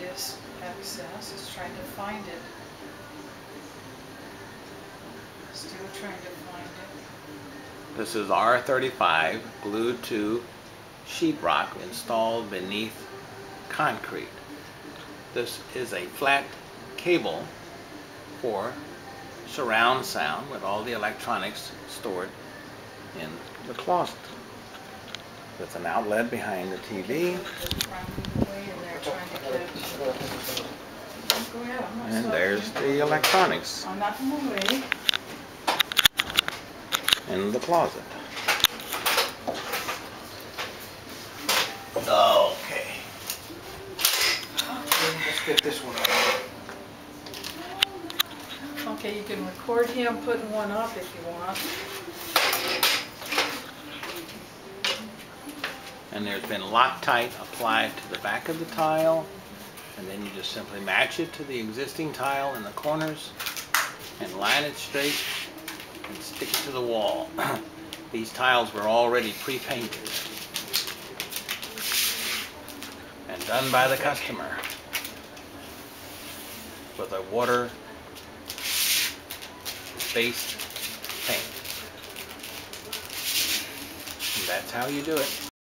disc access. It's trying to find it. Still trying to find it. This is R35 glued to sheetrock installed beneath concrete. This is a flat cable for surround sound with all the electronics stored in the closet, with an outlet behind the TV. And there's the electronics I'm not moving. in the closet. Okay. Let's get this one up. Okay, you can record him putting one up if you want. And there's been Loctite applied to the back of the tile, and then you just simply match it to the existing tile in the corners and line it straight and stick it to the wall. These tiles were already pre-painted and done by the customer with a water-based paint. And that's how you do it.